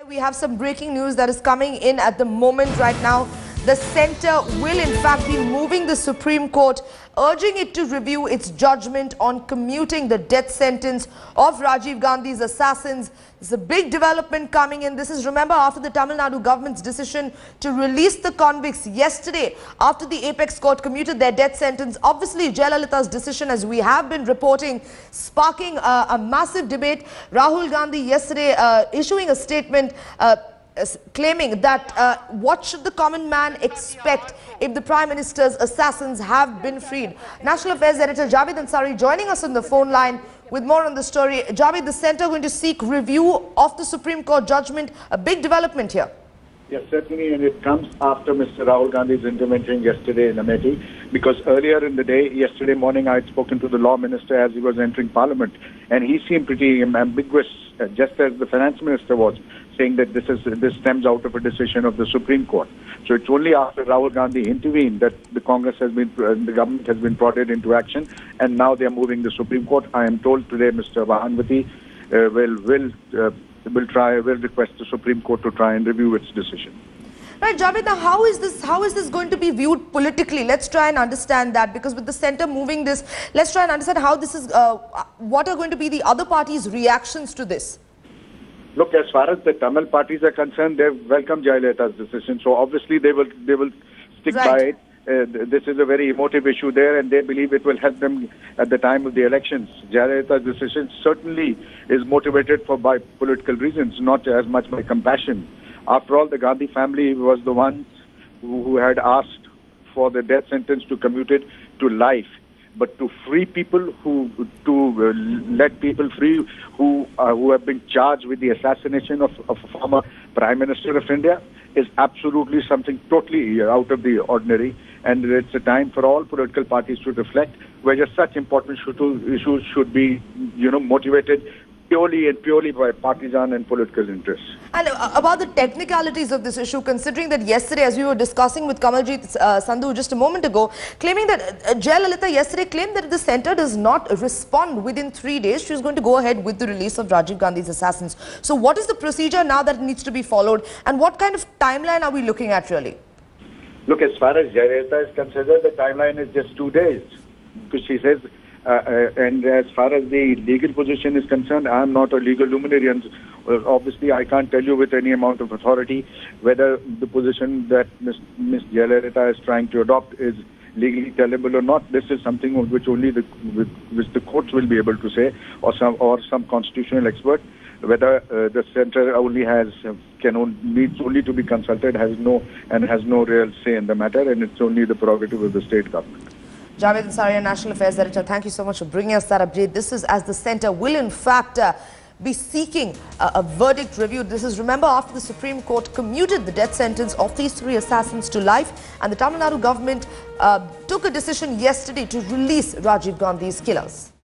We have some breaking news that is coming in at the moment right now. The centre will in fact be moving the Supreme Court, urging it to review its judgment on commuting the death sentence of Rajiv Gandhi's assassins. There's a big development coming in. This is, remember, after the Tamil Nadu government's decision to release the convicts yesterday after the Apex Court commuted their death sentence. Obviously, Jayalalitha's decision, as we have been reporting, sparking a massive debate. Rahul Gandhi yesterday issuing a statement claiming that what should the common man expect if the Prime Minister's assassins have been freed. National Affairs Editor Javed Ansari joining us on the phone line with more on the story. Javed, the centre going to seek review of the Supreme Court judgment. A big development here. Yes, certainly, and it comes after Mr. Rahul Gandhi's intervention yesterday in Amethi, because earlier in the day, yesterday morning, I had spoken to the Law Minister as he was entering Parliament, and he seemed pretty ambiguous, just as the Finance Minister was, saying that this stems out of a decision of the Supreme Court. So it's only after Rahul Gandhi intervened that the the government has been prodded into action, and now they are moving the Supreme Court. I am told today Mr. Mahanvati will request the Supreme Court to try and review its decision. Right, Javed, now how is this going to be viewed politically? Let's try and understand that, because with the centre moving this, let's try and understand how this is, what are going to be the other parties' reactions to this? Look, as far as the Tamil parties are concerned, they've welcomed Jayalalitha's decision. So obviously they will stick by it. This is a very emotive issue there, and they believe it will help them at the time of the elections. Jayalalitha's decision certainly is motivated by political reasons, not as much by compassion. After all, the Gandhi family was the ones who had asked for the death sentence to commute it to life. But to free people, let people free who have been charged with the assassination of a former Prime Minister of India is absolutely something totally out of the ordinary. And it's a time for all political parties to reflect whether such important issues should be, motivated purely by partisan and political interests. And about the technicalities of this issue, considering that yesterday, as we were discussing with Kamaljeet Sandhu just a moment ago, claiming that Jayalalitha yesterday claimed that if the centre does not respond within 3 days, she is going to go ahead with the release of Rajiv Gandhi's assassins. So what is the procedure now that needs to be followed, and what kind of timeline are we looking at really? Look, as far as Jayalalitha is concerned, the timeline is just 2 days, because she says, and as far as the legal position is concerned, I am not a legal luminary, and obviously I can't tell you with any amount of authority whether the position that Ms. Jayalalitha is trying to adopt is legally tenable or not. This is something which only the courts will be able to say, or some constitutional expert. Whether the centre only needs only to be consulted, has no real say in the matter, and it's only the prerogative of the state government. Javed Ansari, National Affairs Editor, thank you so much for bringing us that update. This is as the centre will in fact be seeking a verdict review. This is, remember, after the Supreme Court commuted the death sentence of these 3 assassins to life, and the Tamil Nadu government took a decision yesterday to release Rajiv Gandhi's killers.